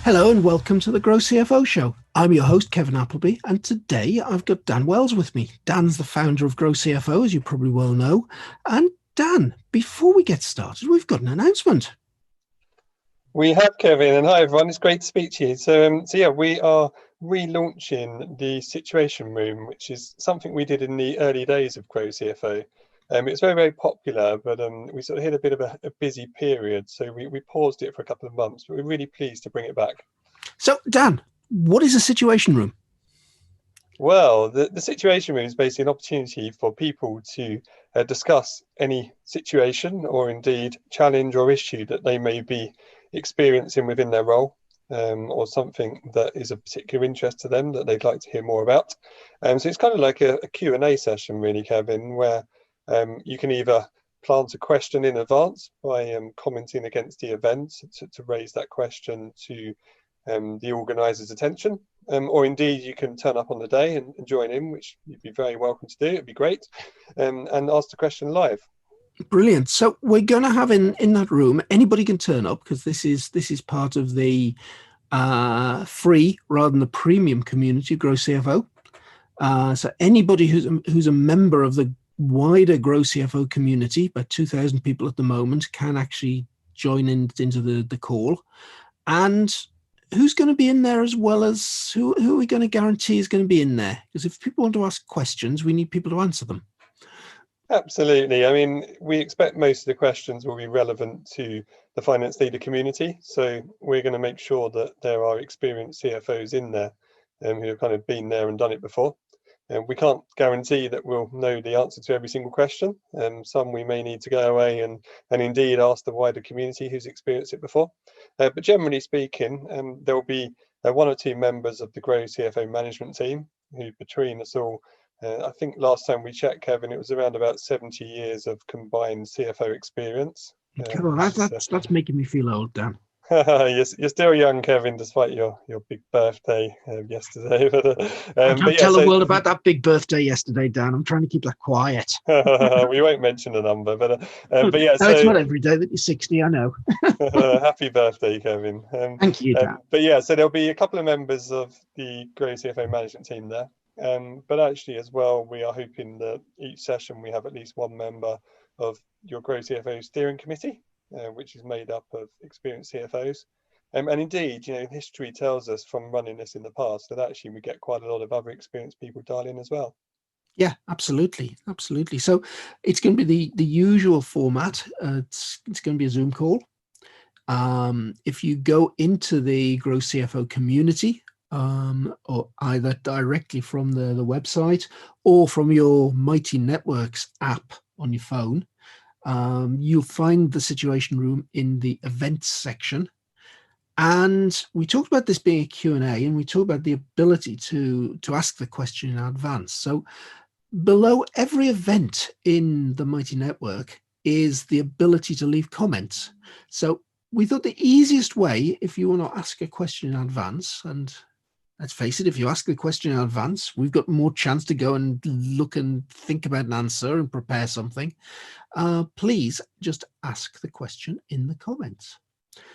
Hello and welcome to the GrowCFO Show. I'm your host, Kevin Appleby, and today I've got Dan Wells with me. Dan's the founder of GrowCFO, as you probably well know. And Dan, before we get started, we've got an announcement. We have, Kevin, and hi everyone. It's great to speak to you. So yeah, we are relaunching the Situation Room, which is something we did in the early days of GrowCFO. It's very, very popular, but we sort of hit a bit of a busy period, so we paused it for a couple of months, but we're really pleased to bring it back. So, Dan, what is a Situation Room? Well, the Situation Room is basically an opportunity for people to discuss any situation or indeed challenge or issue that they may be experiencing within their role, or something that is of particular interest to them that they'd like to hear more about. So it's kind of like a Q&A session, really, Kevin, where you can either plant a question in advance by commenting against the event to raise that question to the organisers' attention, or indeed you can turn up on the day and join in, which you'd be very welcome to do. It'd be great, and ask the question live. Brilliant. So we're going to have in that room, anybody can turn up, because this is part of the free rather than the premium community of GrowCFO. So anybody who's a member of the wider GrowCFO community, about 2,000 people at the moment, can actually join into the call. And who's going to be in there, as well as who are we going to guarantee is going to be in there? Because if people want to ask questions, we need people to answer them. Absolutely. I mean, we expect most of the questions will be relevant to the finance leader community. So we're going to make sure that there are experienced CFOs in there who have kind of been there and done it before. And we can't guarantee that we'll know the answer to every single question. Some we may need to go away and indeed ask the wider community who's experienced it before. But generally speaking, there will be one or two members of the GrowCFO management team who, between us all, I think last time we checked, Kevin, it was around about 70 years of combined CFO experience. That's making me feel old, Dan. You're still young, Kevin, despite your big birthday yesterday. Don't tell the world about that big birthday yesterday, Dan. I'm trying to keep that quiet. We won't mention the number, but yeah. No, it's not every day that you're 60, I know. Happy birthday, Kevin. Thank you, Dan. But yeah, so there'll be a couple of members of the GrowCFO management team there. But actually, as well, we are hoping that each session we have at least one member of your GrowCFO steering committee, which is made up of experienced CFOs. And indeed, history tells us from running this in the past that actually we get quite a lot of other experienced people dial in as well. Yeah, absolutely. So it's going to be the usual format. It's going to be a Zoom call. If you go into the GrowCFO community, or either directly from the website or from your Mighty Networks app on your phone, you'll find the Situation Room in the events section. And we talked about this being a Q&A, and we talked about the ability to ask the question in advance. So below every event in the Mighty Network is the ability to leave comments. So we thought the easiest way, if you want to ask a question in advance, and let's face it, if you ask the question in advance, we've got more chance to go and look and think about an answer and prepare something. Please just ask the question in the comments.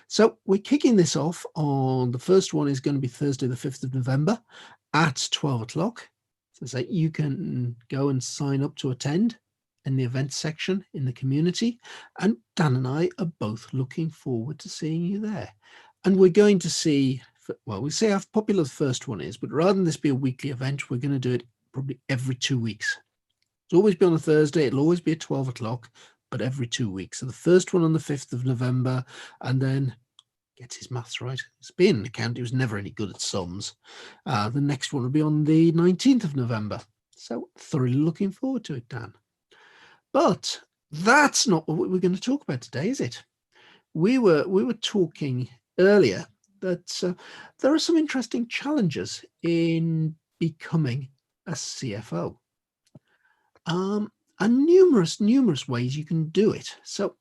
So we're kicking this off on, the first one is going to be Thursday, the 5th of November at 12 o'clock. So you can go and sign up to attend in the events section in the community. And Dan and I are both looking forward to seeing you there. And we're going to see, well, we see how popular the first one is, but rather than this be a weekly event, we're going to do it probably every 2 weeks. It'll always be on a Thursday. It'll always be at 12 o'clock, but every 2 weeks. So the first one on the 5th of November, and then gets his maths right. It's being an accountant, he was never any good at sums. The next one will be on the 19th of November. So thoroughly looking forward to it, Dan. But that's not what we're going to talk about today, is it? We were talking earlier that there are some interesting challenges in becoming a CFO. And numerous ways you can do it. So,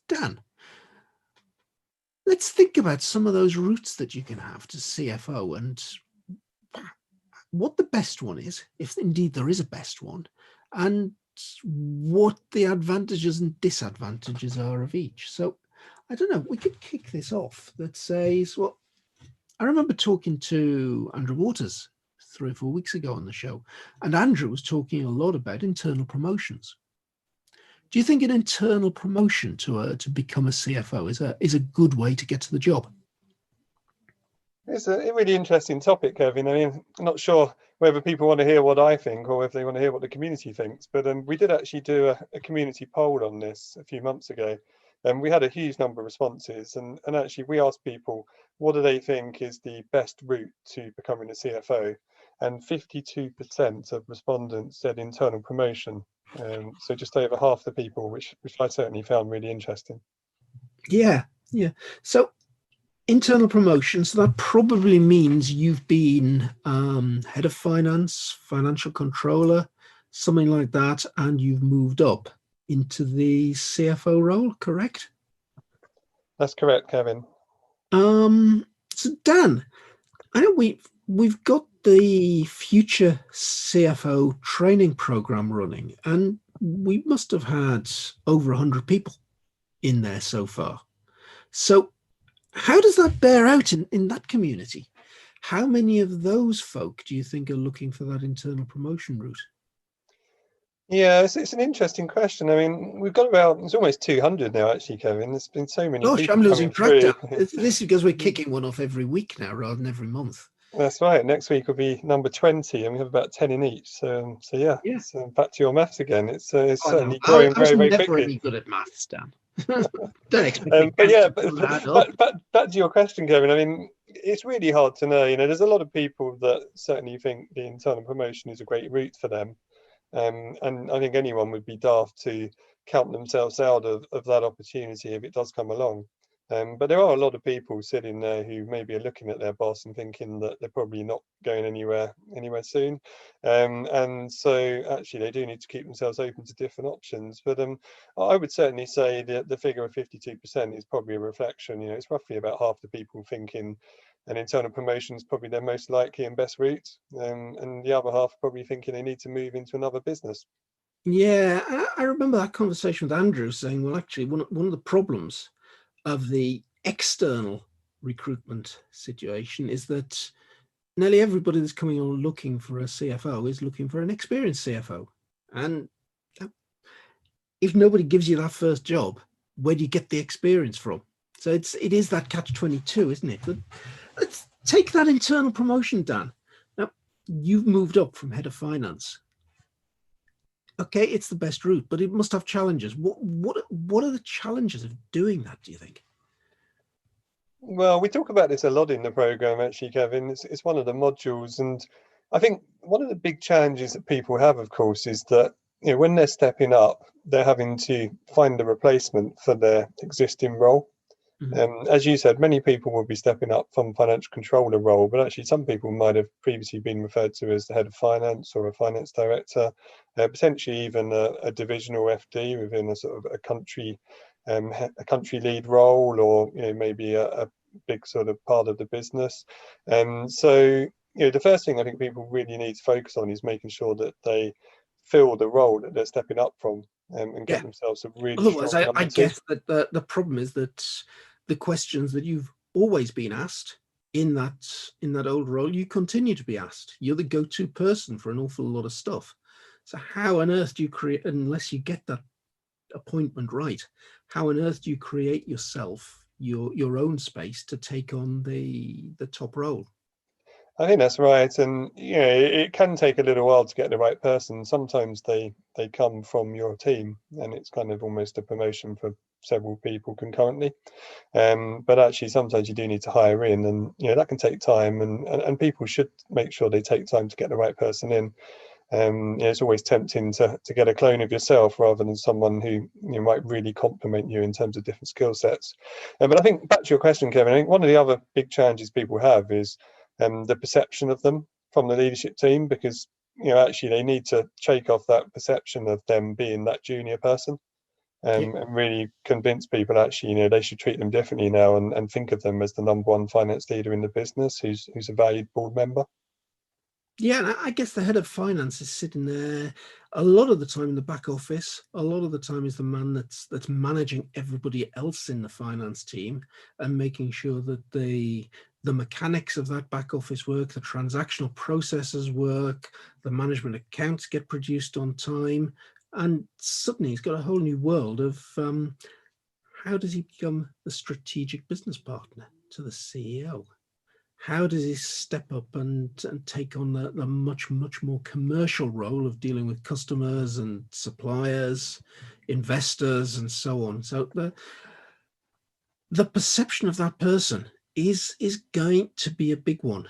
Dan, let's think about some of those routes that you can have to CFO and what the best one is, if indeed there is a best one, and what the advantages and disadvantages are of each. So I don't know, we could kick this off that says, well, I remember talking to Andrew Waters 3 or 4 weeks ago on the show, and Andrew was talking a lot about internal promotions. Do you think an internal promotion to become a CFO is a good way to get to the job? It's a really interesting topic, Kevin. I mean, I'm not sure whether people want to hear what I think or if they want to hear what the community thinks, but we did actually do a community poll on this a few months ago, and we had a huge number of responses. And actually, we asked people, what do they think is the best route to becoming a CFO? And 52% of respondents said internal promotion. So just over half the people, which I certainly found really interesting. Yeah. So internal promotion, so that probably means you've been head of finance, financial controller, something like that, and you've moved up into the CFO role, correct? That's correct, Kevin. So Dan, I know we've got the future CFO training program running, and we must have had over 100 people in there so far. So how does that bear out in that community? How many of those folk do you think are looking for that internal promotion route? Yeah, it's an interesting question. I mean, we've got it's almost 200 now, actually, Kevin. There's been so many Gosh, people I'm losing coming track through. now. This is because we're kicking one off every week now rather than every month. That's right. Next week will be number 20, and we have about 10 in each. So yeah. So back to your maths again. It's certainly growing I was very, very never quickly. any good at maths, Dan. Don't expect me But yeah, back to your question, Kevin. I mean, it's really hard to know. There's a lot of people that certainly think the internal promotion is a great route for them. And I think anyone would be daft to count themselves out of that opportunity if it does come along. But there are a lot of people sitting there who maybe are looking at their boss and thinking that they're probably not going anywhere soon. And so actually they do need to keep themselves open to different options. But I would certainly say the figure of 52% is probably a reflection. It's roughly about half the people thinking an internal promotion is probably their most likely and best route, and the other half probably thinking they need to move into another business. Yeah, I remember that conversation with Andrew saying, well, actually, one of the problems of the external recruitment situation is that nearly everybody that's coming on looking for a CFO is looking for an experienced CFO. And if nobody gives you that first job, where do you get the experience from? So it is that catch-22, isn't it? But let's take that internal promotion, Dan. Now, you've moved up from head of finance. Okay, it's the best route, but it must have challenges. What are the challenges of doing that, do you think? Well, we talk about this a lot in the program, actually, Kevin. It's one of the modules, and I think one of the big challenges that people have, of course, is that when they're stepping up, they're having to find a replacement for their existing role. As you said, many people will be stepping up from financial controller role, but actually some people might have previously been referred to as the head of finance or a finance director, potentially even a divisional FD within a sort of a country lead role, or maybe a big sort of part of the business. So the first thing I think people really need to focus on is making sure that they fill the role that they're stepping up from, and get themselves a really Otherwise, strong number I two. guess that the problem is that the questions that you've always been asked in that old role, you continue to be asked. You're the go-to person for an awful lot of stuff. So how on earth do you create, unless you get that appointment right, how on earth do you create yourself your own space to take on the top role? I think that's right, and it can take a little while to get the right person. Sometimes they come from your team, and it's kind of almost a promotion for several people concurrently. But actually, sometimes you do need to hire in, and that can take time, and people should make sure they take time to get the right person in. It's always tempting to get a clone of yourself rather than someone who might really complement you in terms of different skill sets. But I think back to your question, Kevin, I think one of the other big challenges people have is the perception of them from the leadership team, because actually they need to shake off that perception of them being that junior person, and really convince people actually they should treat them differently now, and think of them as the number one finance leader in the business who's a valued board member. Yeah, and I guess the head of finance is sitting there a lot of the time in the back office. A lot of the time is the man that's managing everybody else in the finance team and making sure that the the mechanics of that back office work, the transactional processes work, the management accounts get produced on time, and suddenly he's got a whole new world of how does he become the strategic business partner to the CEO? How does he step up and take on the much more commercial role of dealing with customers and suppliers, investors, and so on? So the perception of that person is going to be a big one.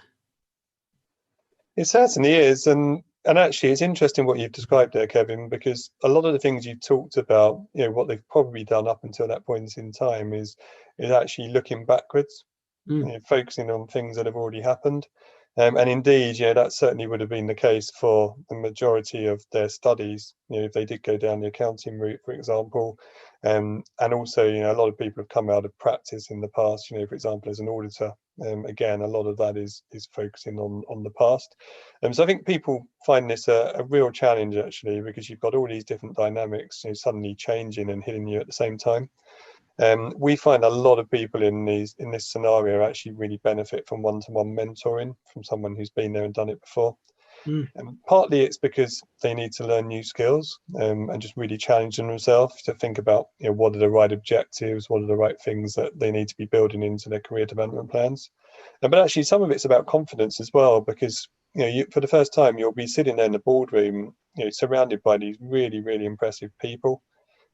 It certainly is, and actually, it's interesting what you've described there, Kevin, because a lot of the things you've talked about, what they've probably done up until that point in time is actually looking backwards, focusing on things that have already happened. And indeed, that certainly would have been the case for the majority of their studies, if they did go down the accounting route, for example. And also, a lot of people have come out of practice in the past, for example, as an auditor. Again, a lot of that is focusing on the past. So I think people find this a real challenge, actually, because you've got all these different dynamics suddenly changing and hitting you at the same time. We find a lot of people in this scenario actually really benefit from one-to-one mentoring from someone who's been there and done it before. And partly it's because they need to learn new skills and just really challenging themselves to think about what are the right objectives, what are the right things that they need to be building into their career development plans. But actually some of it's about confidence as well, because for the first time you'll be sitting there in the boardroom surrounded by these really, really impressive people.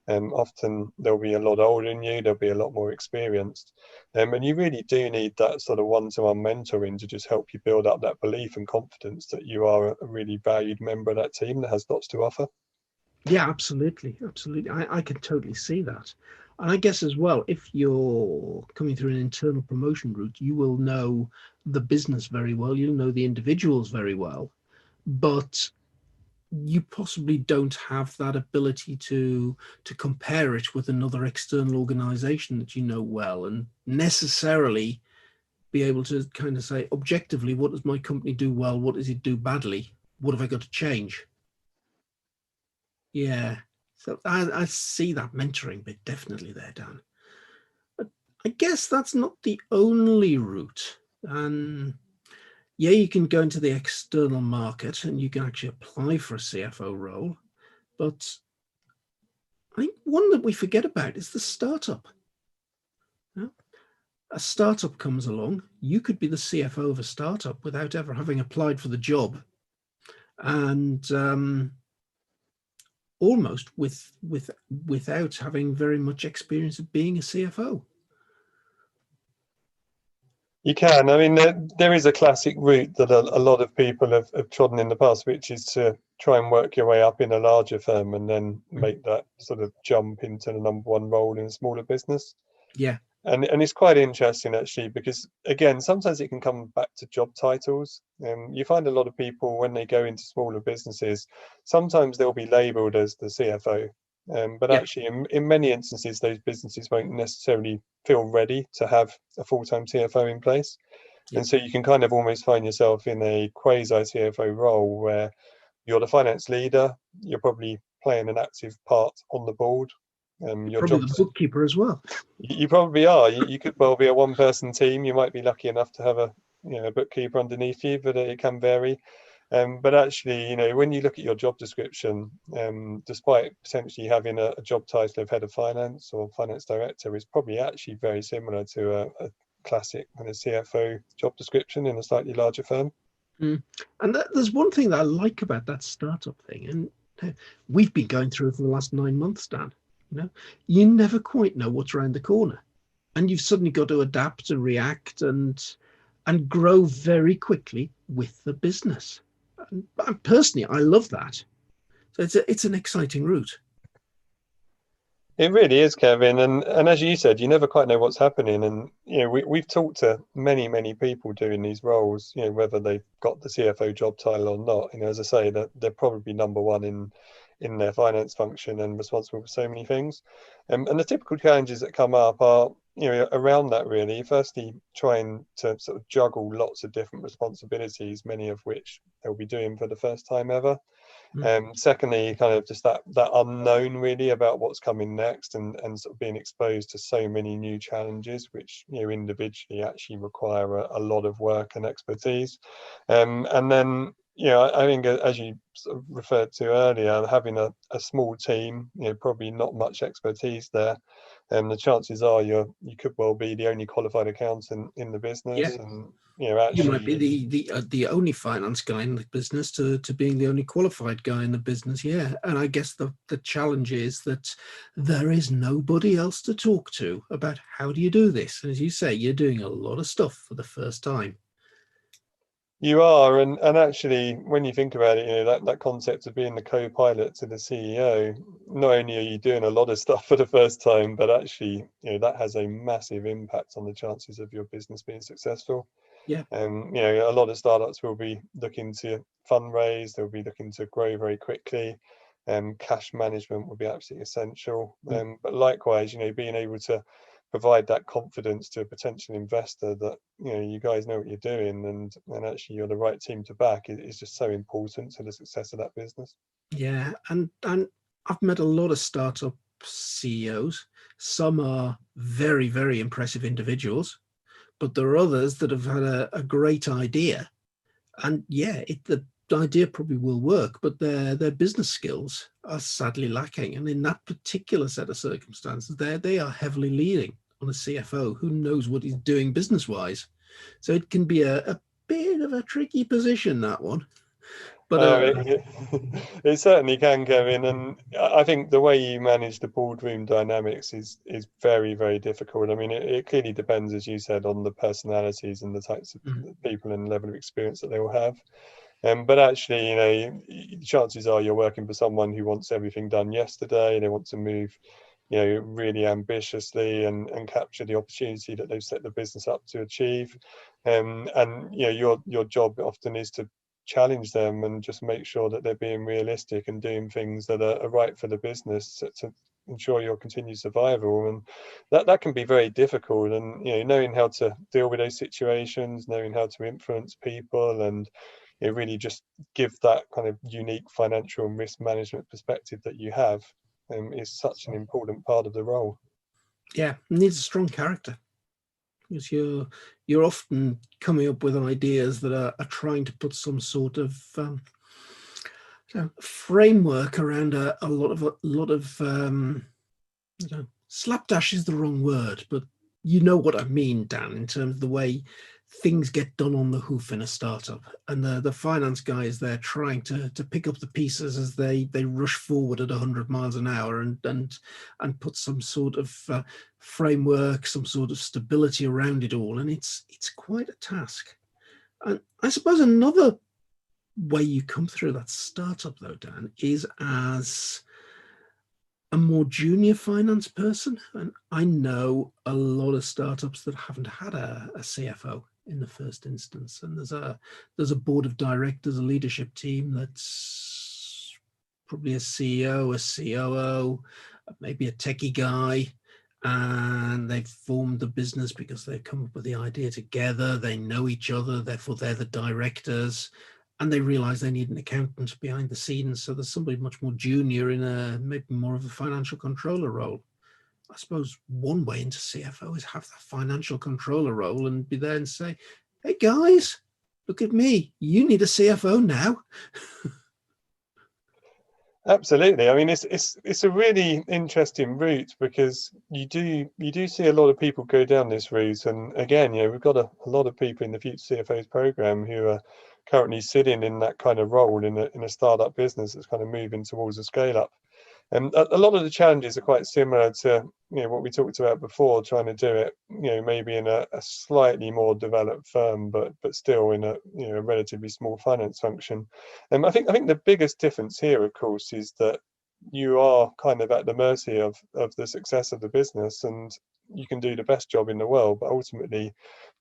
Often they'll be a lot older than you, they'll be a lot more experienced. And you really do need that sort of one-to-one mentoring to just help you build up that belief and confidence that you are a really valued member of that team that has lots to offer. Yeah, absolutely. Absolutely. I can totally see that. And I guess as well, if you're coming through an internal promotion route, you will know the business very well, you'll know the individuals very well, but you possibly don't have that ability to compare it with another external organization that you know well, and necessarily be able to kind of say objectively, what does my company do well, what does it do badly, what have I got to change? Yeah, so I see that mentoring bit definitely there, Dan. But I guess that's not the only route. And yeah, you can go into the external market and you can actually apply for a CFO role. But I think one that we forget about is the startup. Yeah? A startup comes along, you could be the CFO of a startup without ever having applied for the job. And almost without having very much experience of being a CFO. You can. I mean, there is a classic route that a lot of people have trodden in the past, which is to try and work your way up in a larger firm and then make that sort of jump into the number one role in a smaller business. Yeah. And it's quite interesting, actually, because, again, sometimes it can come back to job titles. You find a lot of people, when they go into smaller businesses, sometimes they'll be labelled as the CFO. But actually, in many instances, those businesses won't necessarily feel ready to have a full-time CFO in place. And so you can kind of almost find yourself in a quasi-CFO role where you're the finance leader, you're probably playing an active part on the board. You're probably the bookkeeper as well. You probably are. You could well be a one-person team. You might be lucky enough to have a bookkeeper underneath you, but it can vary. But actually, when you look at your job description, despite potentially having a job title of head of finance or finance director, is probably actually very similar to a classic kind of CFO job description in a slightly larger firm. And there's one thing that I like about that startup thing, and we've been going through it for the last 9 months, Dan. You never quite know what's around the corner, and you've suddenly got to adapt and react and grow very quickly with the business. And personally, I love that. So it's an exciting route. It really is, Kevin, and as you said, you never quite know what's happening. And we've talked to many people doing these roles, whether they've got the CFO job title or not. As I say, that they're probably number one in their finance function and responsible for so many things. And the typical challenges that come up are around that, really. Firstly, trying to sort of juggle lots of different responsibilities, many of which they'll be doing for the first time ever. Secondly, kind of just that unknown really about what's coming next, and sort of being exposed to so many new challenges, which individually actually require a lot of work and expertise. And then I think, as you sort of referred to earlier, having a small team, probably not much expertise there, the chances are you could well be the only qualified accountant in the business, and actually you might be the only finance guy in the business to being the only qualified guy in the business. Yeah, and I guess the challenge is that there is nobody else to talk to about how do you do this. And as you say, you're doing a lot of stuff for the first time. You are, and actually, when you think about it, that concept of being the co-pilot to the CEO, not only are you doing a lot of stuff for the first time, but actually, that has a massive impact on the chances of your business being successful. Yeah. A lot of startups will be looking to fundraise, they'll be looking to grow very quickly. Cash management will be absolutely essential. But likewise, being able to provide that confidence to a potential investor that you guys know what you're doing, and actually you're the right team to back is just so important to the success of that business. Yeah, and I've met a lot of startup CEOs. Some are very, very impressive individuals, but there are others that have had a great idea, and the idea probably will work, but their business skills are sadly lacking. And in that particular set of circumstances, they are heavily leaning on a CFO who knows what he's doing business wise. So it can be a bit of a tricky position, that one. But it certainly can, Kevin, and I think the way you manage the boardroom dynamics is very, very difficult. I mean, it clearly depends, as you said, on the personalities and the types of people and level of experience that they will have. But actually, chances are you're working for someone who wants everything done yesterday. They want to move, really ambitiously and capture the opportunity that they've set the business up to achieve. And your job often is to challenge them and just make sure that they're being realistic and doing things that are right for the business to ensure your continued survival. And that can be very difficult. And knowing how to deal with those situations, knowing how to influence people, and really just give that kind of unique financial and risk management perspective that you have is such an important part of the role. Yeah, it needs a strong character, because you're often coming up with ideas that are trying to put some sort of framework around a lot of slapdash is the wrong word, but you know what I mean, Dan, in terms of the way things get done on the hoof in a startup, and the finance guy is there trying to pick up the pieces as they rush forward at 100 miles an hour and put some sort of framework, some sort of stability around it all, and it's quite a task. And I suppose another way you come through that startup, though, Dan, is as a more junior finance person. And I know a lot of startups that haven't had a CFO in the first instance, and there's a board of directors, a leadership team that's probably a CEO, a COO, maybe a techie guy, and they've formed the business because they've come up with the idea together. They know each other, therefore they're the directors, and they realize they need an accountant behind the scenes. So there's somebody much more junior in maybe more of a financial controller role. I suppose one way into CFO is have that financial controller role and be there and say, hey guys, look at me, you need a CFO now. Absolutely. I mean, it's a really interesting route, because you do see a lot of people go down this route. And again, we've got a lot of people in the Future CFOs program who are currently sitting in that kind of role in a startup business that's kind of moving towards a scale up. And a lot of the challenges are quite similar to what we talked about before, trying to do it maybe in a slightly more developed firm, but still in a relatively small finance function. And I think the biggest difference here, of course, is that you are kind of at the mercy of the success of the business, and you can do the best job in the world, but ultimately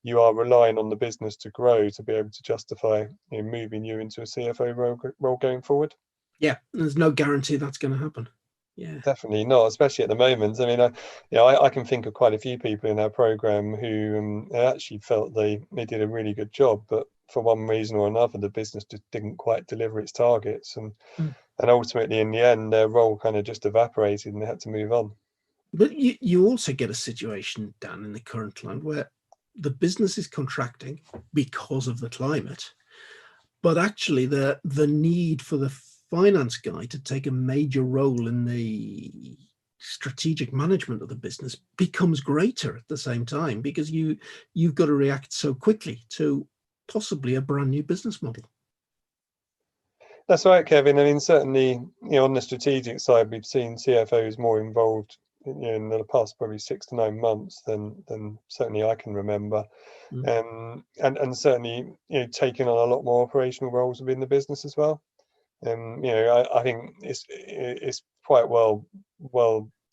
you are relying on the business to grow to be able to justify moving you into a CFO role going forward. Yeah, there's no guarantee that's going to happen. Yeah. Definitely not, especially at the moment. I mean, I can think of quite a few people in our program who actually felt they did a really good job, but for one reason or another, the business just didn't quite deliver its targets, and ultimately, in the end, their role kind of just evaporated, and they had to move on. But you also get a situation, Dan, in the current climate where the business is contracting because of the climate, but actually the need for the finance guy to take a major role in the strategic management of the business becomes greater at the same time, because you've got to react so quickly to possibly a brand new business model. That's right, Kevin. I mean, certainly, on the strategic side, we've seen CFOs more involved in the past probably 6 to 9 months than certainly I can remember, and certainly taking on a lot more operational roles within the business as well. I think it's quite well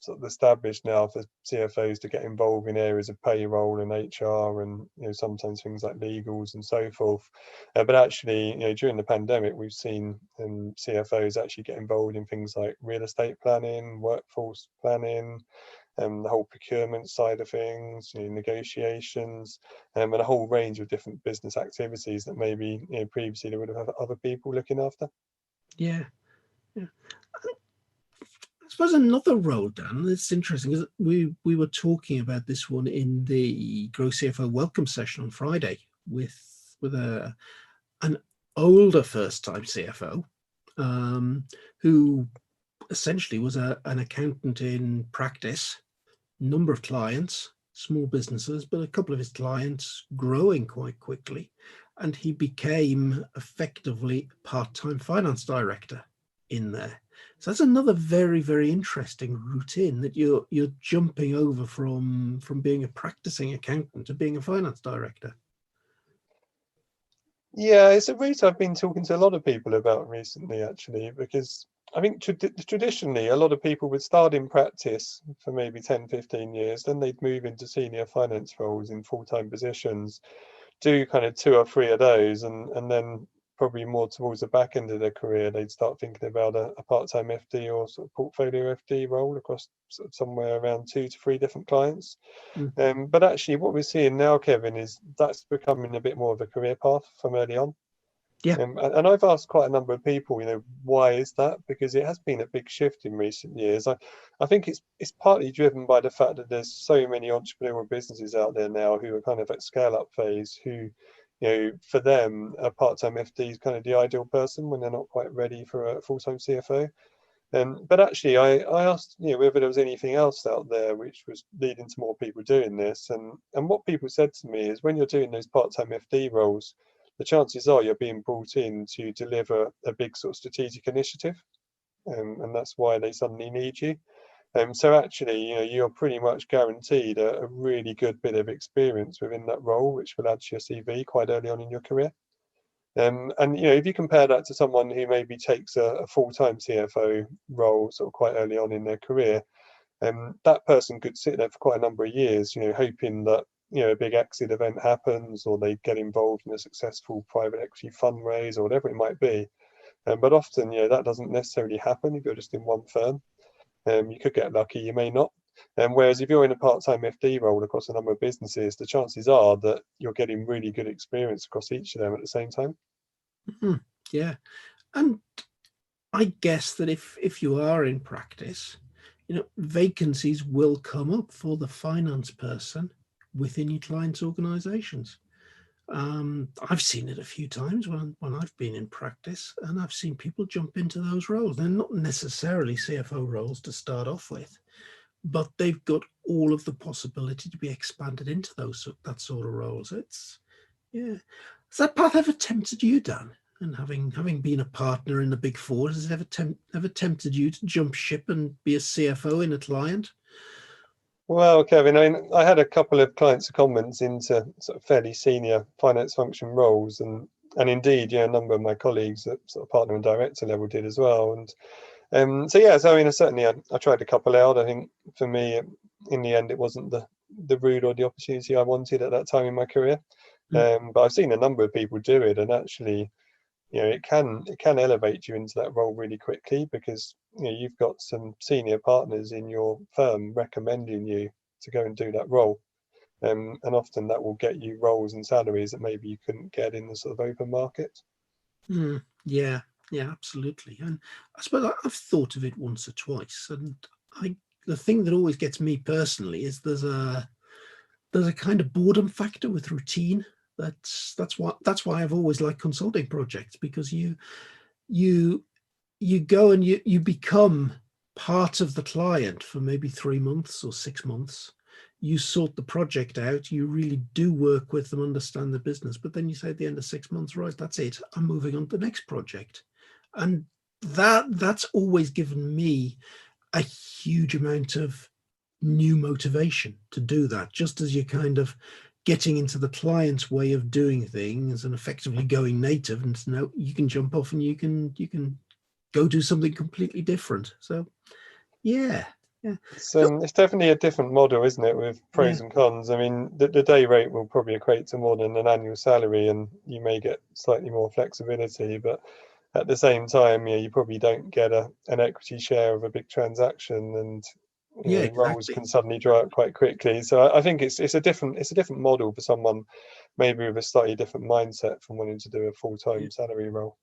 sort of established now for CFOs to get involved in areas of payroll and HR, and sometimes things like legals and so forth. But actually, during the pandemic, we've seen CFOs actually get involved in things like real estate planning, workforce planning, the whole procurement side of things, negotiations, and a whole range of different business activities that maybe previously they would have had other people looking after. Yeah. I suppose another role, Dan, that's interesting, is we were talking about this one in the GrowCFO welcome session on Friday with an older first-time CFO, who essentially was an accountant in practice, number of clients, small businesses, but a couple of his clients growing quite quickly, and he became effectively part-time finance director in there. So that's another very, very interesting route in, that you're jumping over from being a practicing accountant to being a finance director. Yeah, it's a route I've been talking to a lot of people about recently, actually, because I think traditionally a lot of people would start in practice for maybe 10, 15 years, then they'd move into senior finance roles in full-time positions, do kind of 2 or 3 of those, and then probably more towards the back end of their career, they'd start thinking about a part-time FD or sort of portfolio FD role across sort of somewhere around 2 to 3 different clients. But actually, what we're seeing now, Kevin, is that's becoming a bit more of a career path from early on. Yeah. And I've asked quite a number of people, why is that? Because it has been a big shift in recent years. I think it's partly driven by the fact that there's so many entrepreneurial businesses out there now who are kind of at scale-up phase, who, for them, a part-time FD is kind of the ideal person when they're not quite ready for a full-time CFO. But actually, I asked, whether there was anything else out there which was leading to more people doing this. And what people said to me is, when you're doing those part-time FD roles, the chances are you're being brought in to deliver a big sort of strategic initiative, and that's why they suddenly need you. So actually, you're pretty much guaranteed a really good bit of experience within that role, which will add to your CV quite early on in your career. And if you compare that to someone who maybe takes a full-time CFO role sort of quite early on in their career, that person could sit there for quite a number of years, hoping that a big exit event happens, or they get involved in a successful private equity fundraise, or whatever it might be. But often, that doesn't necessarily happen if you're just in one firm. You could get lucky, you may not. Whereas if you're in a part-time FD role across a number of businesses, the chances are that you're getting really good experience across each of them at the same time. Yeah. And I guess that if you are in practice, vacancies will come up for the finance person within your clients' organizations. I've seen it a few times when I've been in practice, and I've seen people jump into those roles. They're not necessarily CFO roles to start off with, but they've got all of the possibility to be expanded into that sort of roles. Has that path ever tempted you, Dan? And having been a partner in the Big Four, has it ever tempted you to jump ship and be a CFO in a client? Well, Kevin, I had a couple of clients' comments into sort of fairly senior finance function roles, and indeed, a number of my colleagues at sort of partner and director level did as well. And so certainly I tried a couple out. I think for me, in the end, it wasn't the route or the opportunity I wanted at that time in my career. But I've seen a number of people do it, and actually, it can elevate you into that role really quickly, because you've got some senior partners in your firm recommending you to go and do that role. And often that will get you roles and salaries that maybe you couldn't get in the sort of open market. Yeah, absolutely. And I suppose I've thought of it once or twice, and the thing that always gets me personally is there's a kind of boredom factor with routine. That's why I've always liked consulting projects, because you go and you become part of the client for maybe 3 months or 6 months. You sort the project out, you really do work with them, understand the business, but then you say at the end of 6 months, right, that's it, I'm moving on to the next project. And that's always given me a huge amount of new motivation to do that, just as you're kind of getting into the client's way of doing things and effectively going native, and now you can jump off and you can go do something completely different. So yeah. It's definitely a different model, isn't it, with pros and cons. I mean, the day rate will probably equate to more than an annual salary, and you may get slightly more flexibility, but at the same time, you probably don't get an equity share of a big transaction, and roles Exactly. can suddenly dry up quite quickly. So I think it's a different model for someone maybe with a slightly different mindset from wanting to do a full-time salary role.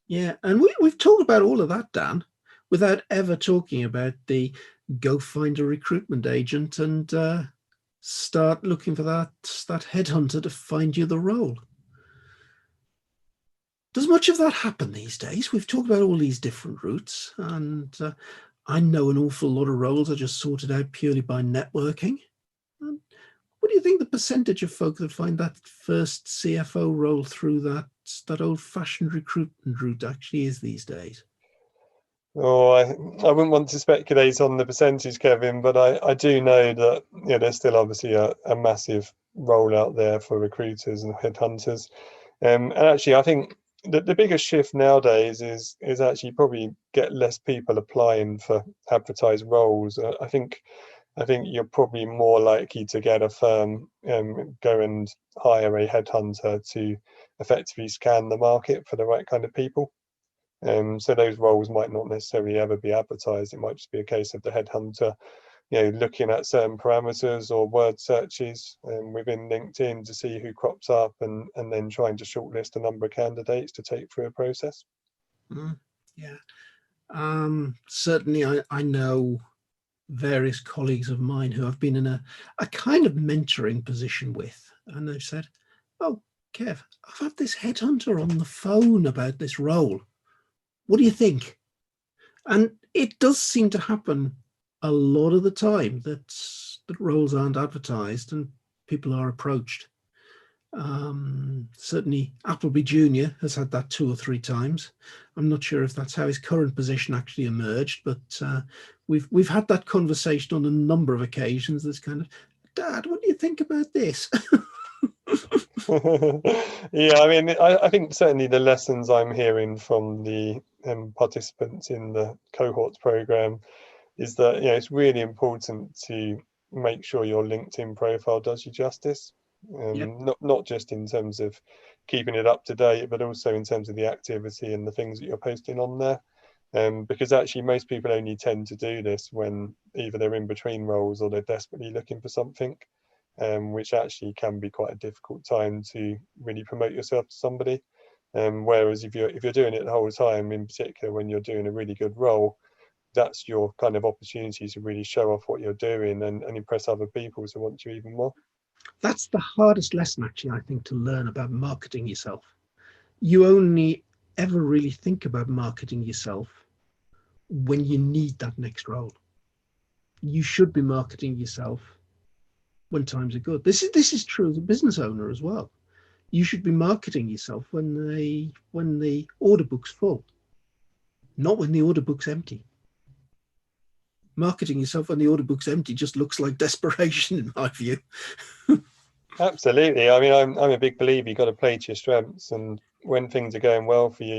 Yeah, and we've talked about all of that, Dan, without ever talking about the go find a recruitment agent and start looking for that headhunter to find you the role. Does much of that happen these days? We've talked about all these different routes, and I know an awful lot of roles are just sorted out purely by networking. What do you think the percentage of folk that find that first CFO role through that old-fashioned recruitment route actually is these days? Oh, I wouldn't want to speculate on the percentage, Kevin, but I do know that there's still obviously a massive role out there for recruiters and headhunters. And actually, I think the biggest shift nowadays is actually probably get less people applying for advertised roles. I think you're probably more likely to get a firm go and hire a headhunter to effectively scan the market for the right kind of people. So those roles might not necessarily ever be advertised. It might just be a case of the headhunter, looking at certain parameters or word searches within LinkedIn to see who crops up, and then trying to shortlist a number of candidates to take through a process. Certainly, I know various colleagues of mine who I've been in a kind of mentoring position with, and they've said, "Oh, Kev, I've had this headhunter on the phone about this role. What do you think?" And it does seem to happen a lot of the time that roles aren't advertised and people are approached. Certainly Appleby Jr. has had that 2 or 3 times. I'm not sure if that's how his current position actually emerged, but we've had that conversation on a number of occasions. That's kind of, "Dad, what do you think about this?" Yeah, I mean, I think certainly the lessons I'm hearing from the participants in the cohorts program is that it's really important to make sure your LinkedIn profile does you justice. Not just in terms of keeping it up to date, but also in terms of the activity and the things that you're posting on there. Because actually most people only tend to do this when either they're in between roles or they're desperately looking for something, which actually can be quite a difficult time to really promote yourself to somebody. Whereas if you're doing it the whole time, in particular when you're doing a really good role, that's your kind of opportunity to really show off what you're doing and impress other people to want you even more. That's the hardest lesson, actually, I think, to learn about marketing yourself. You only ever really think about marketing yourself when you need that next role. You should be marketing yourself when times are good. This is true of the business owner as well. You should be marketing yourself when the order book's full, not when the order book's empty. Marketing yourself when the order book's empty just looks like desperation, in my view. Absolutely. I mean, I'm a big believer. You've got to play to your strengths, and when things are going well for you,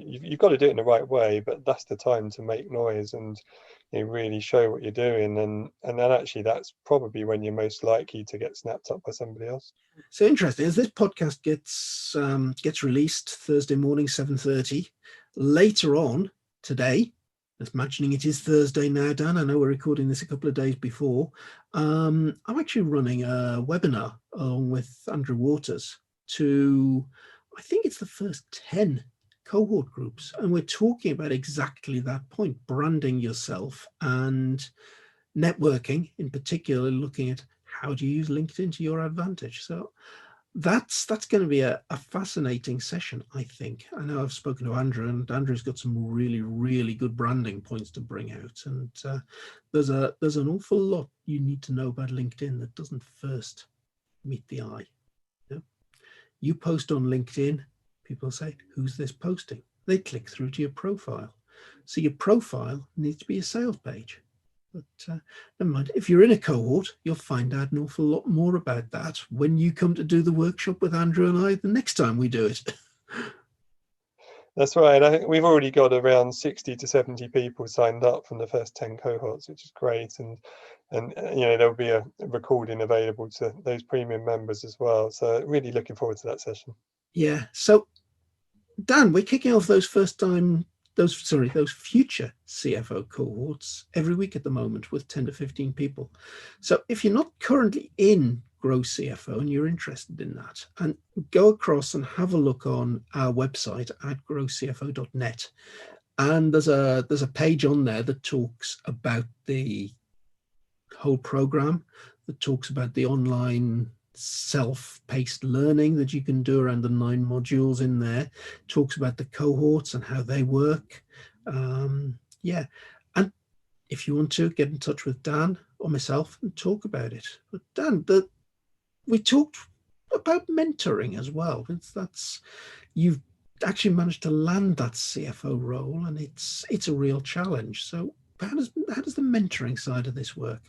you've got to do it in the right way. But that's the time to make noise and really show what you're doing, and then actually that's probably when you're most likely to get snapped up by somebody else. So interesting. As this podcast gets released Thursday morning, 7:30, later on today, imagining it is Thursday now, Dan, I know we're recording this a couple of days before, I'm actually running a webinar along with Andrew Waters I think it's the first 10 cohort groups, and we're talking about exactly that point, branding yourself and networking, in particular, looking at how do you use LinkedIn to your advantage. So that's going to be a fascinating session, I think. I know I've spoken to Andrew, and Andrew's got some really, really good branding points to bring out. And there's an awful lot you need to know about LinkedIn that doesn't first meet the eye. You post on LinkedIn, people say, who's this posting? They click through to your profile. So your profile needs to be a sales page. But never mind. If you're in a cohort, you'll find out an awful lot more about that when you come to do the workshop with Andrew and I the next time we do it. That's right. I think we've already got around 60 to 70 people signed up from the first 10 cohorts, which is great. And there'll be a recording available to those premium members as well. So really looking forward to that session. Yeah. So Dan, we're kicking off those future CFO cohorts every week at the moment with 10 to 15 people. So if you're not currently in GrowCFO and you're interested in that, and go across and have a look on our website at growcfo.net. And there's a page on there that talks about the whole program, that talks about the online self-paced learning that you can do around the 9 modules in there, talks about the cohorts and how they work. Yeah. And if you want to get in touch with Dan or myself and talk about it. But Dan, we talked about mentoring as well. You've actually managed to land that CFO role, and it's a real challenge. So how does the mentoring side of this work?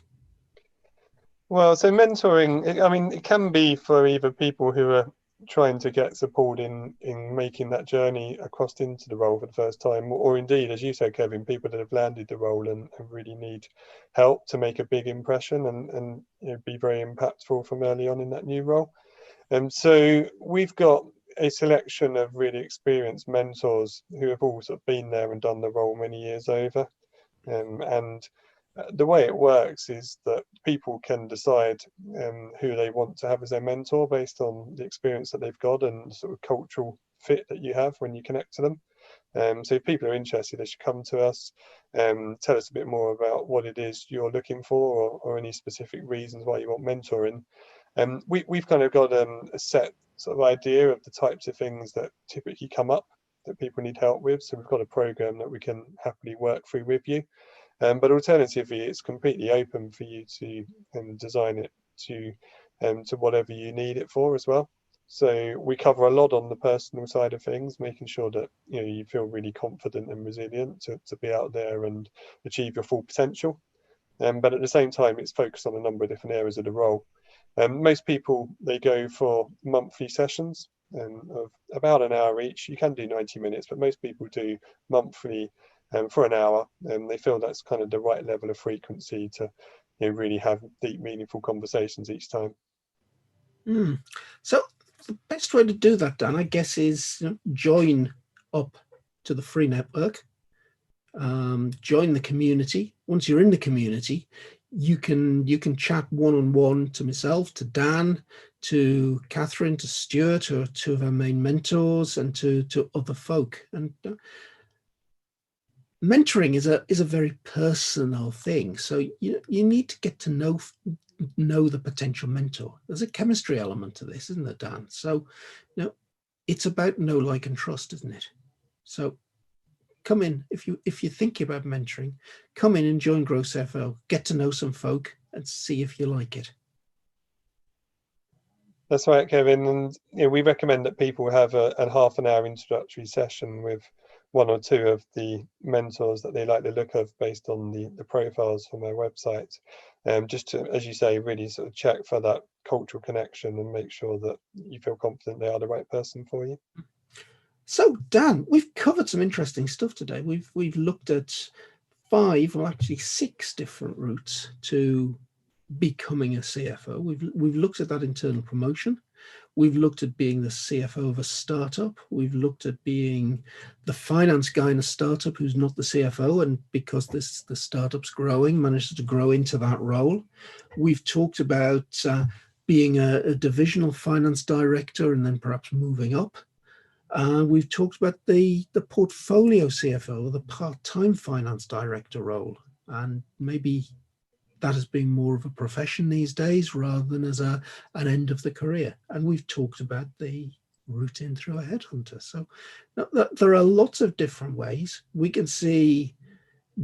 Well, so mentoring, I mean, it can be for either people who are trying to get support in making that journey across into the role for the first time, or indeed, as you said, Kevin, people that have landed the role and really need help to make a big impression and be very impactful from early on in that new role. And so we've got a selection of really experienced mentors who have all sort of been there and done the role many years over. And the way it works is that people can decide who they want to have as their mentor based on the experience that they've got and sort of cultural fit that you have when you connect to them. So if people are interested, they should come to us, tell us a bit more about what it is you're looking for, or any specific reasons why you want mentoring. We've kind of got a set sort of idea of the types of things that typically come up that people need help with. So we've got a program that we can happily work through with you. But alternatively, it's completely open for you to design it to whatever you need it for as well. So we cover a lot on the personal side of things, making sure that you feel really confident and resilient to be out there and achieve your full potential. But at the same time, it's focused on a number of different areas of the role. Most people, they go for monthly sessions of about an hour each. You can do 90 minutes, but most people do monthly for an hour, and they feel that's kind of the right level of frequency to really have deep, meaningful conversations each time. So the best way to do that, Dan, I guess, is join up to the free network, join the community. Once you're in the community, you can chat one-on-one to myself, to Dan, to Catherine, to Stuart, who are 2 of our main mentors, and to other folk. And mentoring is a very personal thing. So you need to get to know the potential mentor. There's a chemistry element to this, isn't there, Dan? So it's about know, like, and trust, isn't it? So come in, if you're thinking about mentoring, come in and join GrowCFO, get to know some folk and see if you like it. That's right, Kevin. And we recommend that people have a half an hour introductory session with one or two of the mentors that they like the look of based on the profiles from their website. Just to, as you say, really sort of check for that cultural connection and make sure that you feel confident they are the right person for you. So Dan, we've covered some interesting stuff today. We've looked at 5, or actually 6 different routes to becoming a CFO. We've looked at that internal promotion. We've looked at being the CFO of a startup. We've looked at being the finance guy in a startup who's not the CFO, and because the startup's growing, manages to grow into that role. We've talked about being a divisional finance director and then perhaps moving up. We've talked about the portfolio CFO, or the part-time finance director role, and maybe that as being more of a profession these days rather than as an end of the career. And we've talked about the route in through a headhunter. So there are lots of different ways. We can see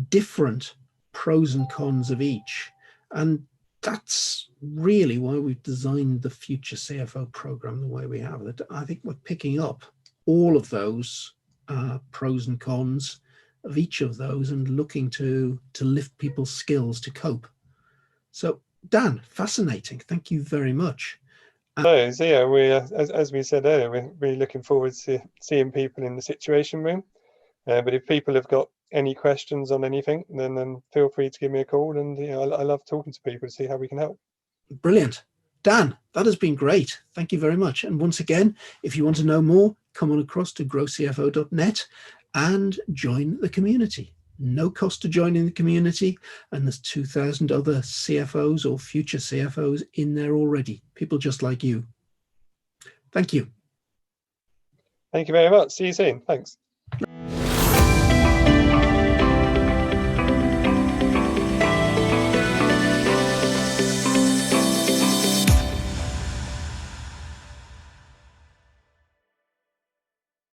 different pros and cons of each. And that's really why we've designed the Future CFO program the way we have. That I think we're picking up all of those pros and cons of each of those and looking to lift people's skills to cope. So, Dan, fascinating. Thank you very much. So yeah, we as we said earlier, we're really looking forward to seeing people in the Situation Room. But if people have got any questions on anything, then feel free to give me a call. And I love talking to people to see how we can help. Brilliant. Dan, that has been great. Thank you very much. And once again, if you want to know more, come on across to growcfo.net and join the community. No cost to join in the community, and there's 2,000 other CFOs or future CFOs in there already, people just like you. Thank you. Thank you very much. See you soon. Thanks.